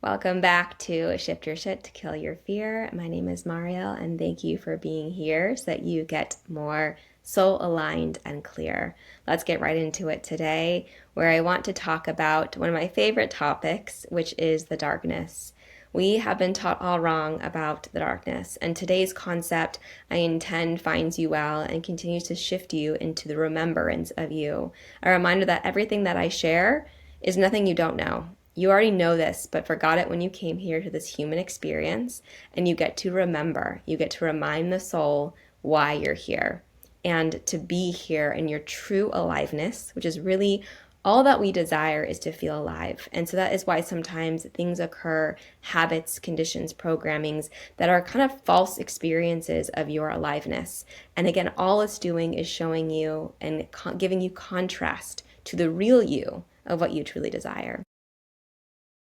Welcome back to Shift Your Shit to Kill Your Fear. My name is Mariel, and thank you for being here so that you get more soul aligned and clear. Let's get right into it today, where I want to talk about one of my favorite topics, which is the darkness. We have been taught all wrong about the darkness, and today's concept, I intend, finds you well and continues to shift you into the remembrance of you. A reminder that everything that I share is nothing you don't know. You already know this, but forgot it when you came here to this human experience, and you get to remember, you get to remind the soul why you're here, and to be here in your true aliveness, which is really all that we desire is to feel alive. And so that is why sometimes things occur, habits, conditions, programmings that are kind of false experiences of your aliveness. And again, all it's doing is showing you and giving you contrast to the real you of what you truly desire.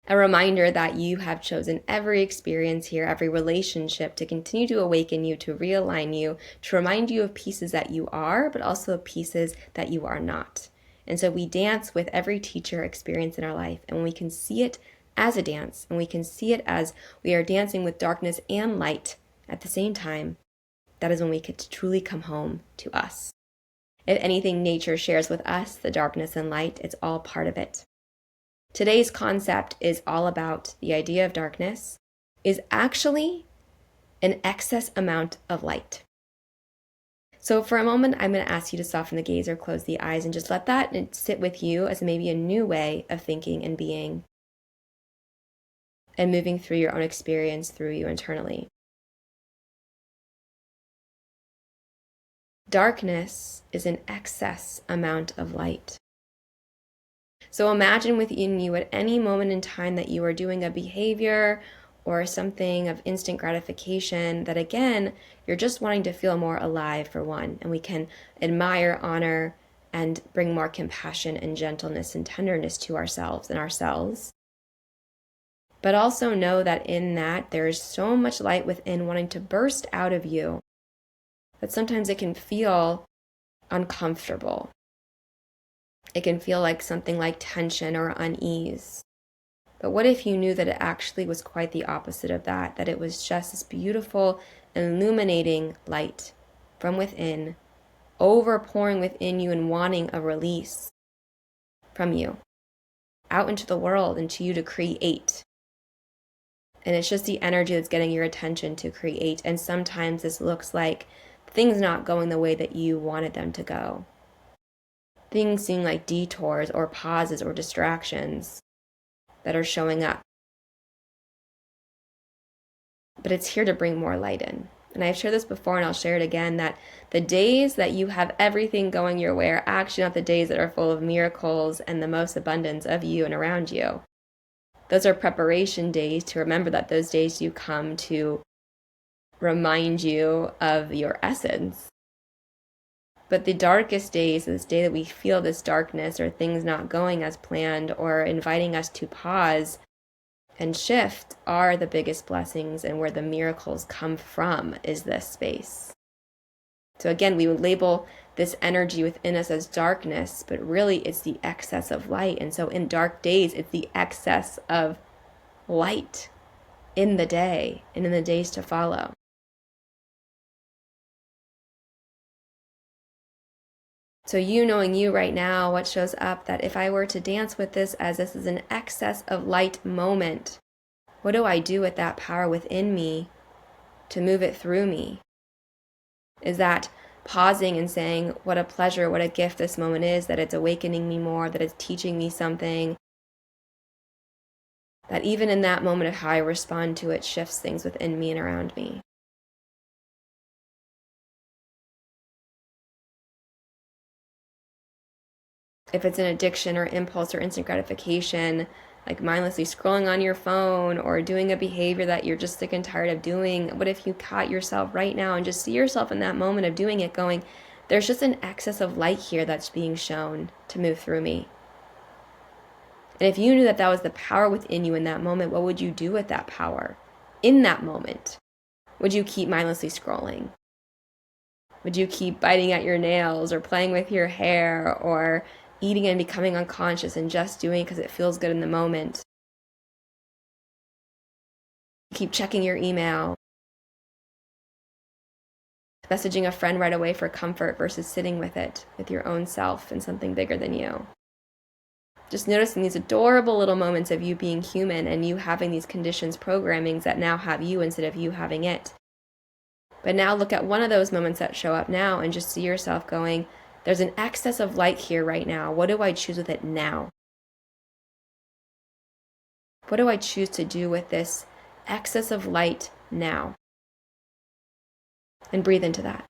A reminder that you have chosen every experience here, every relationship to continue to awaken you, to realign you, to remind you of pieces that you are, but also pieces that you are not. And so we dance with every teacher experience in our life, and when we can see it as a dance, and we can see it as we are dancing with darkness and light at the same time, that is when we get to truly come home to us. If anything nature shares with us, the darkness and light, it's all part of it. Today's concept is all about the idea of darkness is actually an excess amount of light. So for a moment, I'm going to ask you to soften the gaze or close the eyes and just let that sit with you as maybe a new way of thinking and being and moving through your own experience through you internally. Darkness is an excess amount of light. So imagine within you at any moment in time that you are doing a behavior or something of instant gratification that, again, you're just wanting to feel more alive, for one, and we can admire, honor, and bring more compassion and gentleness and tenderness to ourselves and ourselves. But also know that in that there is so much light within wanting to burst out of you that sometimes it can feel uncomfortable. It can feel like something like tension or unease. But what if you knew that it actually was quite the opposite of that, that it was just this beautiful, illuminating light from within, overpouring within you and wanting a release from you, out into the world, into you to create. And it's just the energy that's getting your attention to create. And sometimes this looks like things not going the way that you wanted them to go. Things seem like detours or pauses or distractions that are showing up. But it's here to bring more light in. And I've shared this before and I'll share it again, that the days that you have everything going your way are actually not the days that are full of miracles and the most abundance of you and around you. Those are preparation days to remember that those days you come to remind you of your essence. But the darkest days, this day that we feel this darkness or things not going as planned or inviting us to pause and shift, are the biggest blessings, and where the miracles come from is this space. So again, we would label this energy within us as darkness, but really it's the excess of light. And so in dark days, it's the excess of light in the day and in the days to follow. So you knowing you right now, what shows up, that if I were to dance with this as this is an excess of light moment, what do I do with that power within me to move it through me? Is that pausing and saying, what a pleasure, what a gift this moment is, that it's awakening me more, that it's teaching me something, that even in that moment of how I respond to it shifts things within me and around me. If it's an addiction or impulse or instant gratification, like mindlessly scrolling on your phone or doing a behavior that you're just sick and tired of doing, what if you caught yourself right now and just see yourself in that moment of doing it going, there's just an excess of light here that's being shown to move through me. And if you knew that that was the power within you in that moment, what would you do with that power in that moment? Would you keep mindlessly scrolling? Would you keep biting at your nails or playing with your hair or eating and becoming unconscious and just doing it because it feels good in the moment? Keep checking your email, messaging a friend right away for comfort versus sitting with it, with your own self and something bigger than you. Just noticing these adorable little moments of you being human and you having these conditions programmings that now have you instead of you having it. But now look at one of those moments that show up now and just see yourself going, there's an excess of light here right now. What do I choose with it now? What do I choose to do with this excess of light now? And breathe into that.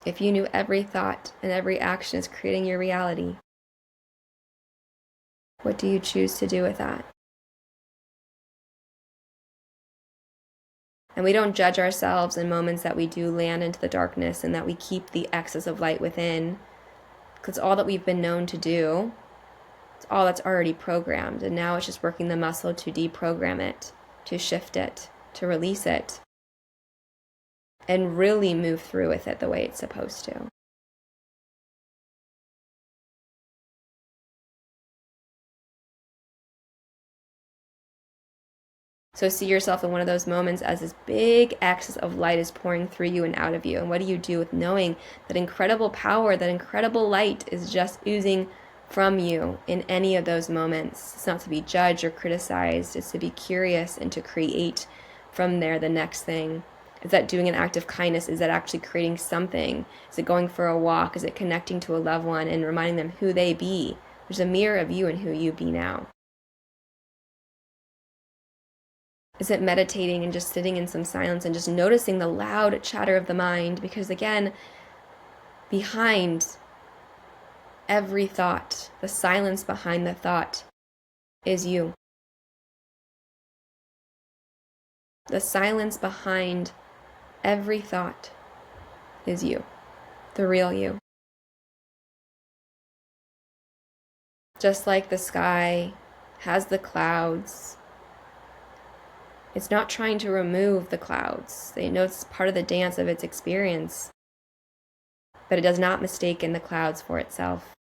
If you knew every thought and every action is creating your reality, what do you choose to do with that? And we don't judge ourselves in moments that we do land into the darkness and that we keep the excess of light within, because all that we've been known to do, it's all that's already programmed. And now it's just working the muscle to deprogram it, to shift it, to release it, and really move through with it the way it's supposed to. So see yourself in one of those moments as this big excess of light is pouring through you and out of you. And what do you do with knowing that incredible power, that incredible light is just oozing from you in any of those moments? It's not to be judged or criticized. It's to be curious and to create from there the next thing. Is that doing an act of kindness? Is that actually creating something? Is it going for a walk? Is it connecting to a loved one and reminding them who they be? There's a mirror of you and who you be now. Is it meditating and just sitting in some silence and just noticing the loud chatter of the mind? Because again, behind every thought, the silence behind the thought is you. The silence behind every thought is you, the real you. Just like the sky has the clouds, it's not trying to remove the clouds. They know it's part of the dance of its experience, but it does not mistake in the clouds for itself.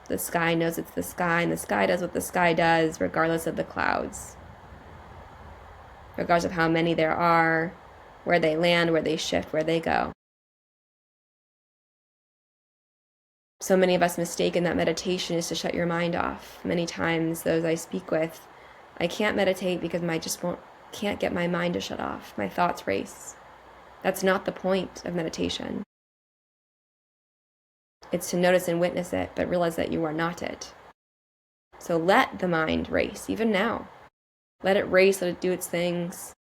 The sky knows it's the sky, and the sky does what the sky does, regardless of the clouds. Regardless of how many there are, where they land, where they shift, where they go. So many of us mistake in that meditation is to shut your mind off. Many times, those I speak with, I can't meditate because can't get my mind to shut off. My thoughts race. That's not the point of meditation. It's to notice and witness it, but realize that you are not it. So let the mind race, even now. Let it race, let it do its things.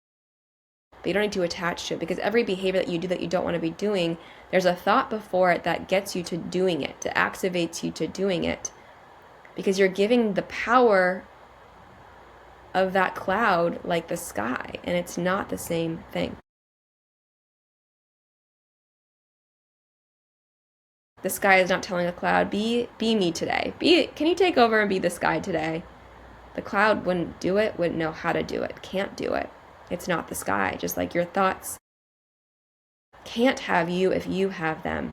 But you don't need to attach to it, because every behavior that you do that you don't want to be doing, there's a thought before it that gets you to doing it, that activates you to doing it. Because you're giving the power of that cloud like the sky, and it's not the same thing. The sky is not telling a cloud, be me today. Can you take over and be the sky today? The cloud wouldn't do it, wouldn't know how to do it, can't do it. It's not the sky, just like your thoughts can't have you if you have them.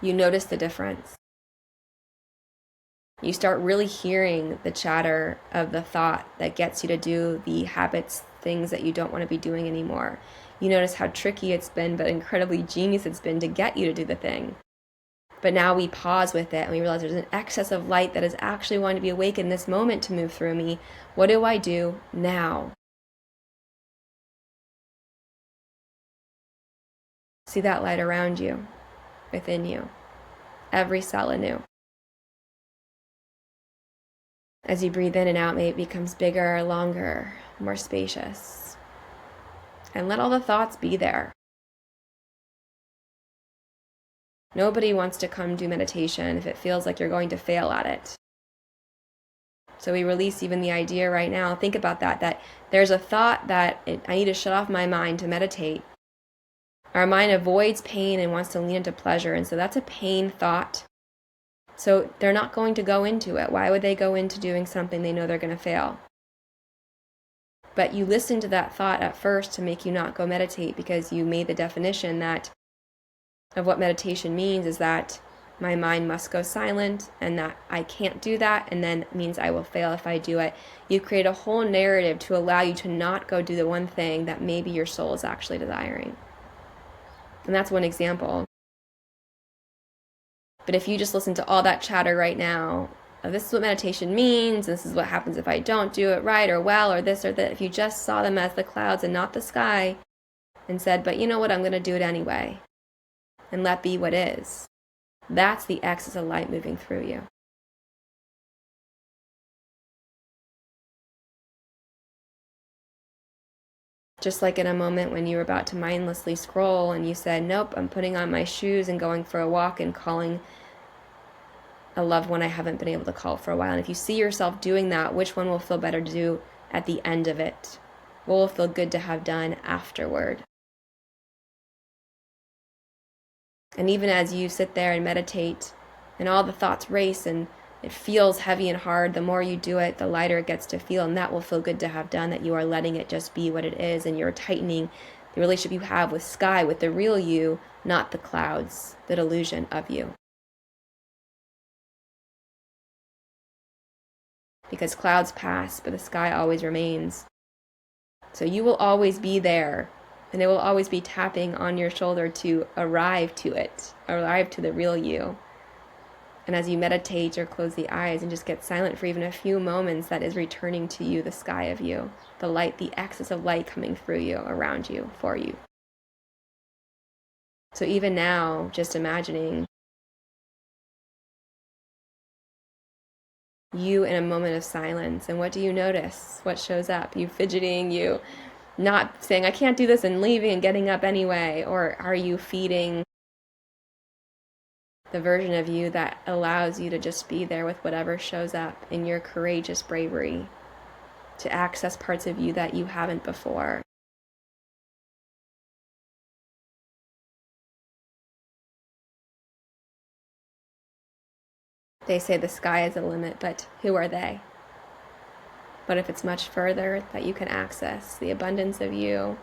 You notice the difference. You start really hearing the chatter of the thought that gets you to do the habits, things that you don't want to be doing anymore. You notice how tricky it's been, but incredibly genius it's been to get you to do the thing. But now we pause with it and we realize there's an excess of light that is actually wanting to be awake in this moment to move through me. What do I do now? See that light around you, within you, every cell anew. As you breathe in and out, maybe it becomes bigger, longer, more spacious. And let all the thoughts be there. Nobody wants to come do meditation if it feels like you're going to fail at it. So we release even the idea right now, think about that there's a thought that I need to shut off my mind to meditate. Our mind avoids pain and wants to lean into pleasure, and so that's a pain thought. So they're not going to go into it. Why would they go into doing something they know they're going to fail? But you listen to that thought at first to make you not go meditate, because you made the definition that of what meditation means is that my mind must go silent and that I can't do that, and then it means I will fail if I do it. You create a whole narrative to allow you to not go do the one thing that maybe your soul is actually desiring. And that's one example. But if you just listen to all that chatter right now, this is what meditation means, this is what happens if I don't do it right or well or this or that, if you just saw them as the clouds and not the sky and said, but you know what, I'm going to do it anyway, and let be what is, that's the axis of light moving through you. Just like in a moment when you were about to mindlessly scroll and you said, nope, I'm putting on my shoes and going for a walk and calling a loved one I haven't been able to call for a while. And if you see yourself doing that, which one will feel better to do at the end of it? What will feel good to have done afterward? And even as you sit there and meditate and all the thoughts race and it feels heavy and hard, the more you do it, the lighter it gets to feel. And that will feel good to have done, that you are letting it just be what it is, and you're tightening the relationship you have with sky, with the real you, not the clouds, the illusion of you. Because clouds pass, but the sky always remains. So you will always be there, and it will always be tapping on your shoulder to arrive to it, arrive to the real you. And as you meditate or close the eyes and just get silent for even a few moments, that is returning to you the sky of you, the light, the axis of light coming through you, around you, for you. So even now, just imagining you in a moment of silence, and what do you notice? What shows up? You fidgeting, you not saying, I can't do this, and leaving and getting up anyway? Or are you feeding the version of you that allows you to just be there with whatever shows up in your courageous bravery to access parts of you that you haven't before? They say the sky is the limit, but who are they? But if it's much further, that you can access the abundance of you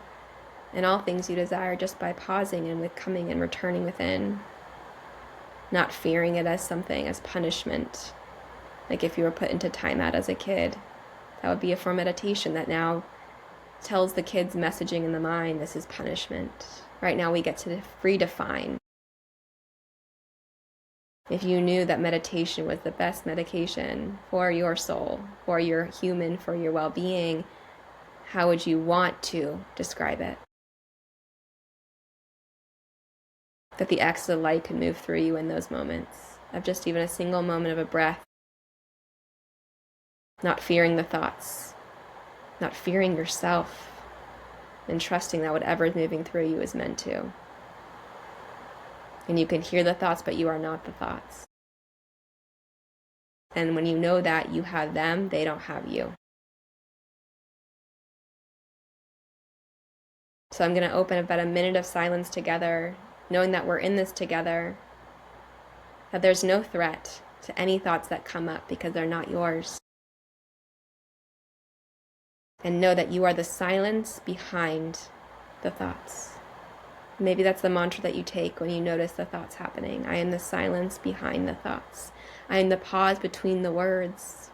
and all things you desire just by pausing and with coming and returning within, not fearing it as something, as punishment. Like if you were put into timeout as a kid, that would be a form of meditation that now tells the kids messaging in the mind, this is punishment. Right now we get to redefine. If you knew that meditation was the best medication for your soul, for your human, for your well-being, how would you want to describe it? That the axis of light could move through you in those moments of just even a single moment of a breath, not fearing the thoughts, not fearing yourself, and trusting that whatever is moving through you is meant to. And you can hear the thoughts, but you are not the thoughts. And when you know that you have them, they don't have you. So I'm going to open about a minute of silence together, knowing that we're in this together, that there's no threat to any thoughts that come up because they're not yours. And know that you are the silence behind the thoughts. Maybe that's the mantra that you take when you notice the thoughts happening. I am the silence behind the thoughts. I am the pause between the words.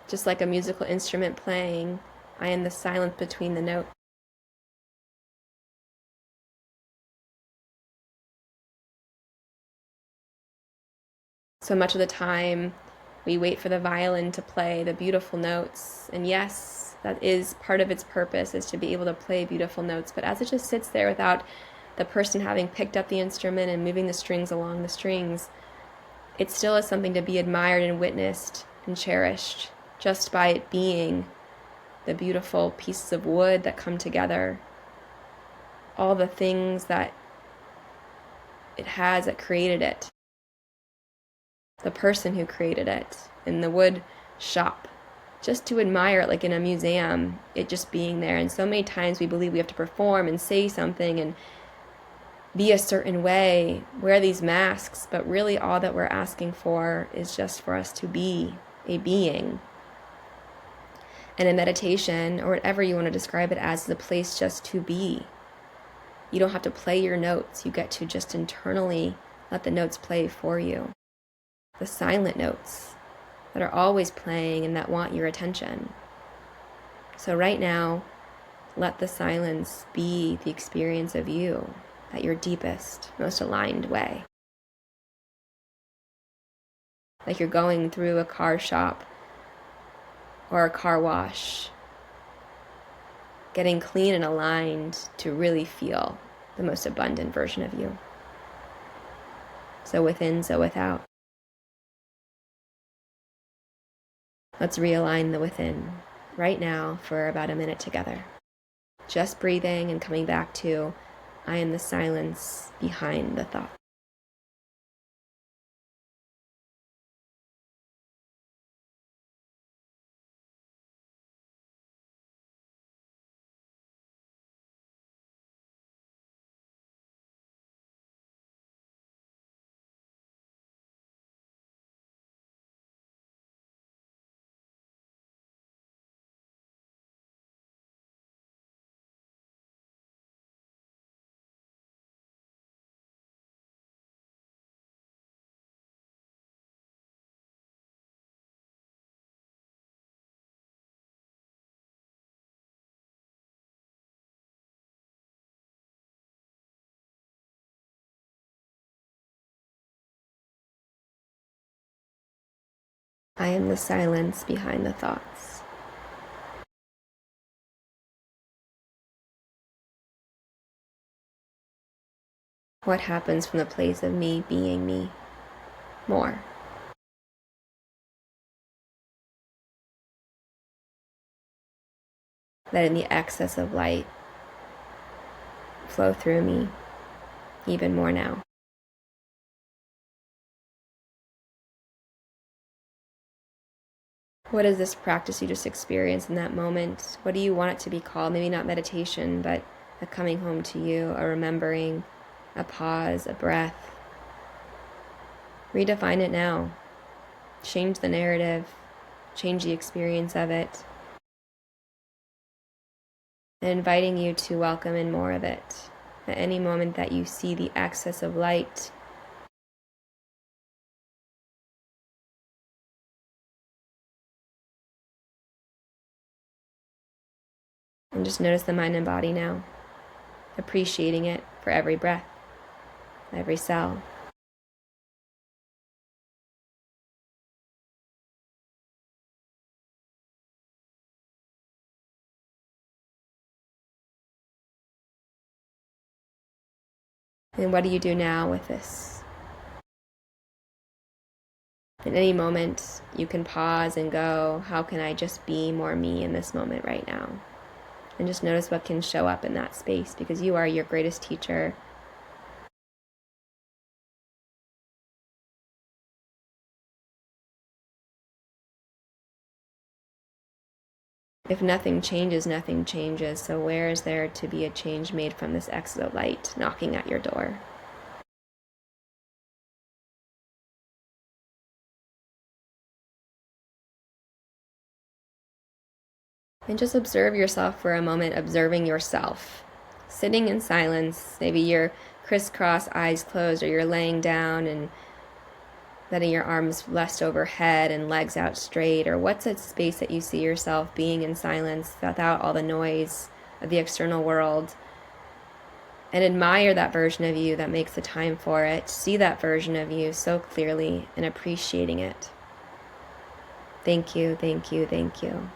Just like a musical instrument playing, I am the silence between the notes. So much of the time, we wait for the violin to play the beautiful notes. And yes, that is part of its purpose, is to be able to play beautiful notes. But as it just sits there without the person having picked up the instrument and moving the strings along the strings, it still is something to be admired and witnessed and cherished just by it being the beautiful pieces of wood that come together, all the things that it has that created it, the person who created it, in the wood shop, just to admire it like in a museum, it just being there. And so many times we believe we have to perform and say something and be a certain way, wear these masks, but really all that we're asking for is just for us to be a being. And in meditation, or whatever you want to describe it as, is a place just to be. You don't have to play your notes. You get to just internally let the notes play for you. The silent notes that are always playing and that want your attention. So right now, let the silence be the experience of you at your deepest, most aligned way. Like you're going through a car shop or a car wash, getting clean and aligned to really feel the most abundant version of you. So within, so without. Let's realign the within right now for about a minute together. Just breathing and coming back to, I am the silence behind the thought. I am the silence behind the thoughts. What happens from the place of me being me? More. Letting the excess of light flow through me even more now. What is this practice you just experienced in that moment? What do you want it to be called? Maybe not meditation, but a coming home to you, a remembering, a pause, a breath. Redefine it now. Change the narrative. Change the experience of it. And inviting you to welcome in more of it. At any moment that you see the excess of light, and just notice the mind and body now, appreciating it for every breath, every cell. And what do you do now with this? In any moment, you can pause and go, how can I just be more me in this moment right now? And just notice what can show up in that space, because you are your greatest teacher. If nothing changes, nothing changes. So where is there to be a change made from this excess of light knocking at your door? And just observe yourself for a moment, observing yourself. Sitting in silence, maybe you're crisscross, eyes closed, or you're laying down and letting your arms rest overhead and legs out straight, or what's a space that you see yourself being in silence without all the noise of the external world. And admire that version of you that makes the time for it. See that version of you so clearly and appreciating it. Thank you, thank you, thank you.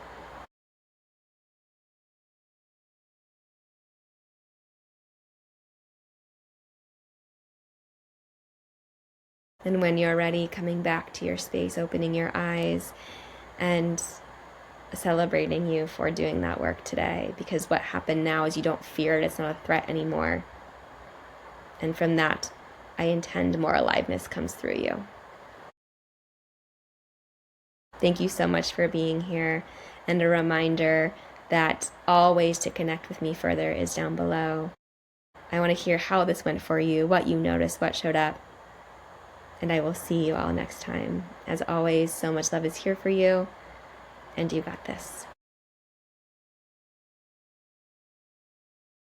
And when you're ready, coming back to your space, opening your eyes and celebrating you for doing that work today. Because what happened now is you don't fear it. It's not a threat anymore. And from that, I intend more aliveness comes through you. Thank you so much for being here. And a reminder that all ways to connect with me further is down below. I want to hear how this went for you, what you noticed, what showed up. And I will see you all next time. As always, so much love is here for you, and you got this.